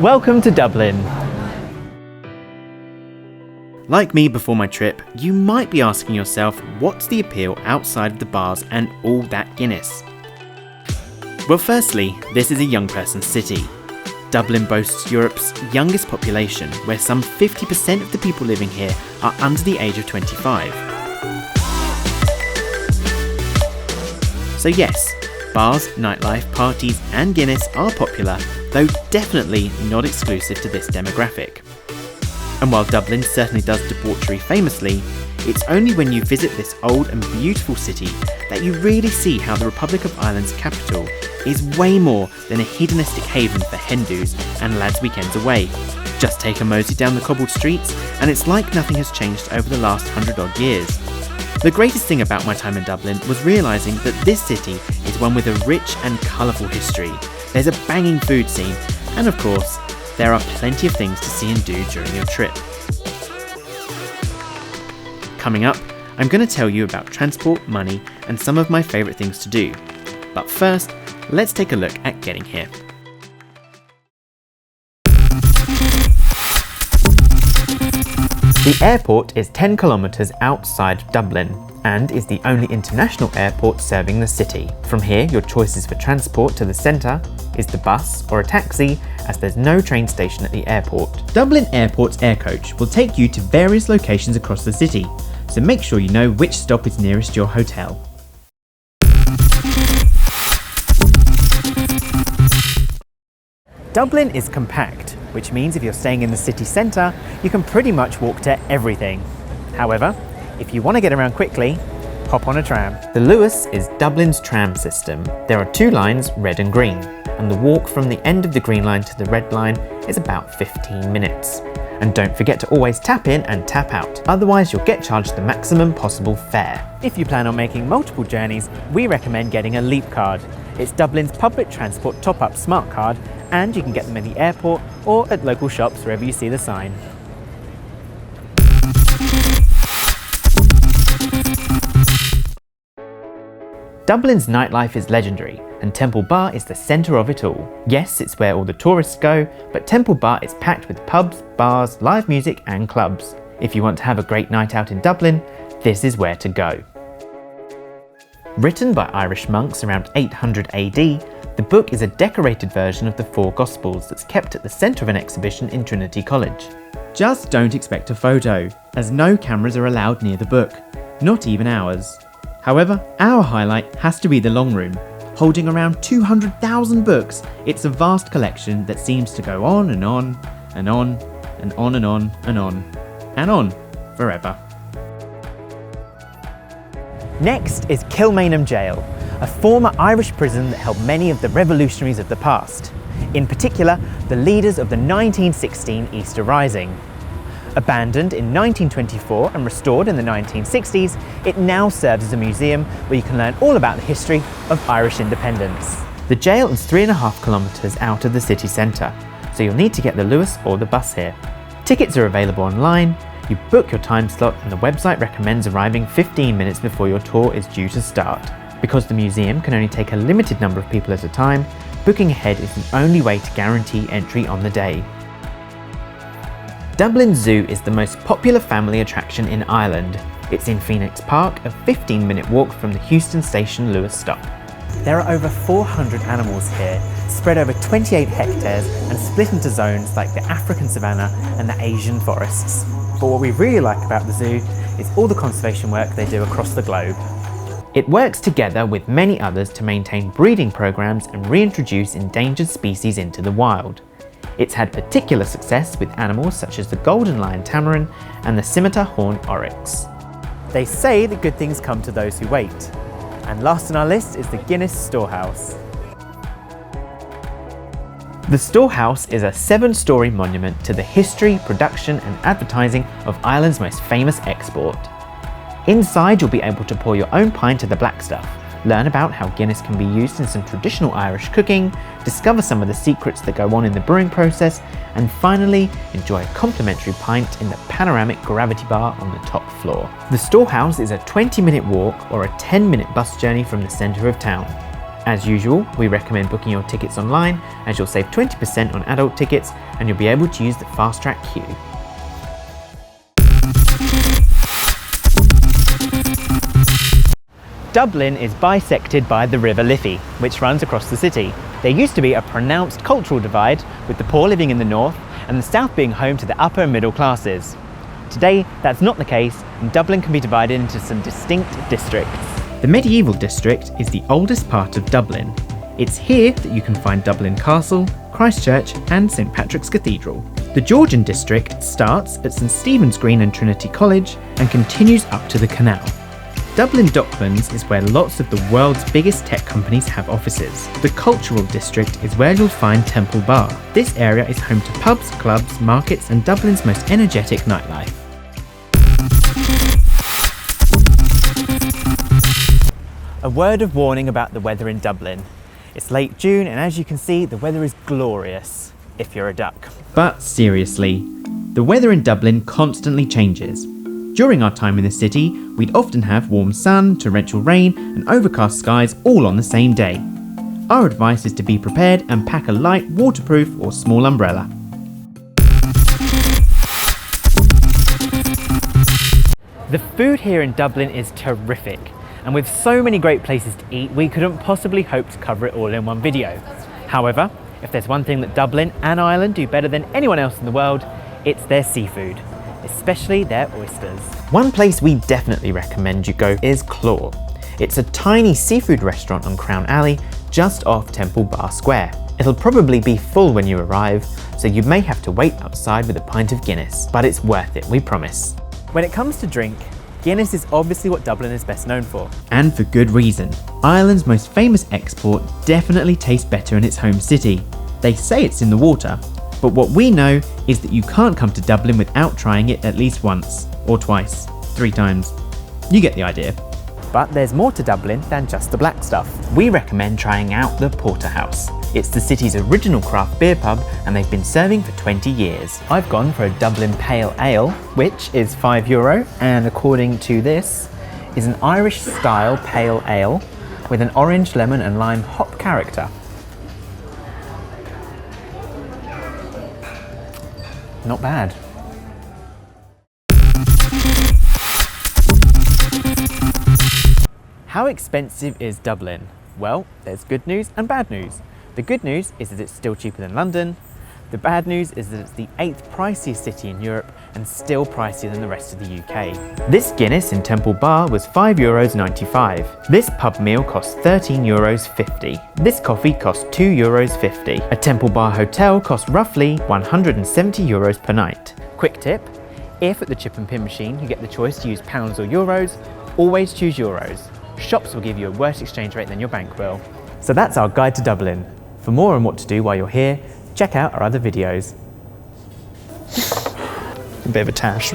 Welcome to Dublin. Like me before my trip, you might be asking yourself, what's the appeal outside of the bars and all that Guinness? Well, firstly, this is a young person's city. Dublin boasts Europe's youngest population, where some 50% of the people living here are under the age of 25. So yes, bars, nightlife, parties and Guinness are popular, though definitely not exclusive to this demographic. And while Dublin certainly does debauchery famously, it's only when you visit this old and beautiful city that you really see how the Republic of Ireland's capital is way more than a hedonistic haven for hen-dos and lads' weekends away. Just take a mosey down the cobbled streets and it's like nothing has changed over the last 100-odd years. The greatest thing about my time in Dublin was realising that this city is one with a rich and colourful history. There's a banging food scene, and of course, there are plenty of things to see and do during your trip. Coming up, I'm going to tell you about transport, money, and some of my favourite things to do. But first, let's take a look at getting here. The airport is 10 kilometres outside of Dublin and is the only international airport serving the city. From here, your choices for transport to the centre is the bus or a taxi, as there's no train station at the airport. Dublin Airport's air coach will take you to various locations across the city, so make sure you know which stop is nearest your hotel. Dublin is compact, which means if you're staying in the city centre, you can pretty much walk to everything. However, if you want to get around quickly, hop on a tram. The Luas is Dublin's tram system. There are two lines, red and green, and the walk from the end of the green line to the red line is about 15 minutes. And don't forget to always tap in and tap out, otherwise you'll get charged the maximum possible fare. If you plan on making multiple journeys, we recommend getting a Leap card. It's Dublin's public transport top-up smart card, and you can get them in the airport or at local shops wherever you see the sign. Dublin's nightlife is legendary, and Temple Bar is the centre of it all. Yes, it's where all the tourists go, but Temple Bar is packed with pubs, bars, live music and clubs. If you want to have a great night out in Dublin, this is where to go. Written by Irish monks around 800 AD, the book is a decorated version of the four Gospels that's kept at the centre of an exhibition in Trinity College. Just don't expect a photo, as no cameras are allowed near the book, not even ours. However, our highlight has to be the long room. Holding around 200,000 books, it's a vast collection that seems to go on and on and on and on and on and on and on forever. Next is Kilmainham Jail, a former Irish prison that held many of the revolutionaries of the past, in particular the leaders of the 1916 Easter Rising. Abandoned in 1924 and restored in the 1960s, it now serves as a museum where you can learn all about the history of Irish independence. The jail is 3.5 kilometres out of the city centre, so you'll need to get the Luas or the bus here. Tickets are available online, you book your time slot, and the website recommends arriving 15 minutes before your tour is due to start. Because the museum can only take a limited number of people at a time, booking ahead is the only way to guarantee entry on the day. Dublin Zoo is the most popular family attraction in Ireland. It's in Phoenix Park, a 15-minute walk from the Houston Station Luas stop. There are over 400 animals here, spread over 28 hectares and split into zones like the African savanna and the Asian forests. But what we really like about the zoo is all the conservation work they do across the globe. It works together with many others to maintain breeding programs and reintroduce endangered species into the wild. It's had particular success with animals such as the golden lion tamarin and the scimitar horn oryx. They say that good things come to those who wait. And last on our list is the Guinness Storehouse. The Storehouse is a 7-storey monument to the history, production and advertising of Ireland's most famous export. Inside you'll be able to pour your own pint of the black stuff, learn about how Guinness can be used in some traditional Irish cooking, discover some of the secrets that go on in the brewing process, and finally enjoy a complimentary pint in the panoramic gravity bar on the top floor. The Storehouse is a 20-minute walk or a 10-minute bus journey from the centre of town. As usual, we recommend booking your tickets online as you'll save 20% on adult tickets and you'll be able to use the fast track queue. Dublin is bisected by the River Liffey, which runs across the city. There used to be a pronounced cultural divide, with the poor living in the north and the south being home to the upper and middle classes. Today, that's not the case, and Dublin can be divided into some distinct districts. The medieval district is the oldest part of Dublin. It's here that you can find Dublin Castle, Christchurch and St Patrick's Cathedral. The Georgian district starts at St Stephen's Green and Trinity College and continues up to the canal. Dublin Docklands is where lots of the world's biggest tech companies have offices. The cultural district is where you'll find Temple Bar. This area is home to pubs, clubs, markets and Dublin's most energetic nightlife. A word of warning about the weather in Dublin. It's late June and as you can see, the weather is glorious, if you're a duck. But seriously, the weather in Dublin constantly changes. During our time in the city, we'd often have warm sun, torrential rain and overcast skies all on the same day. Our advice is to be prepared and pack a light, waterproof or small umbrella. The food here in Dublin is terrific, and with so many great places to eat, we couldn't possibly hope to cover it all in one video. However, if there's one thing that Dublin and Ireland do better than anyone else in the world, it's their seafood, especially their oysters. One place we definitely recommend you go is Claw. It's a tiny seafood restaurant on Crown Alley, just off Temple Bar Square. It'll probably be full when you arrive, so you may have to wait outside with a pint of Guinness, but it's worth it, we promise. When it comes to drink, Guinness is obviously what Dublin is best known for. And for good reason. Ireland's most famous export definitely tastes better in its home city. They say it's in the water, but what we know is that you can't come to Dublin without trying it at least once, or twice, 3 times. You get the idea. But there's more to Dublin than just the black stuff. We recommend trying out the Porterhouse. It's the city's original craft beer pub and they've been serving for 20 years. I've gone for a Dublin Pale Ale, which is €5 and according to this, is an Irish style pale ale with an orange, lemon and lime hop character. Not bad. How expensive is Dublin? Well, there's good news and bad news. The good news is that it's still cheaper than London. The bad news is that it's the 8th priciest city in Europe and still pricier than the rest of the UK. This Guinness in Temple Bar was €5.95. This pub meal cost €13.50. This coffee cost €2.50. A Temple Bar hotel cost roughly €170 per night. Quick tip, if at the chip and pin machine you get the choice to use pounds or euros, always choose euros. Shops will give you a worse exchange rate than your bank will. So that's our guide to Dublin. For more on what to do while you're here, check out our other videos. A bit of a tash.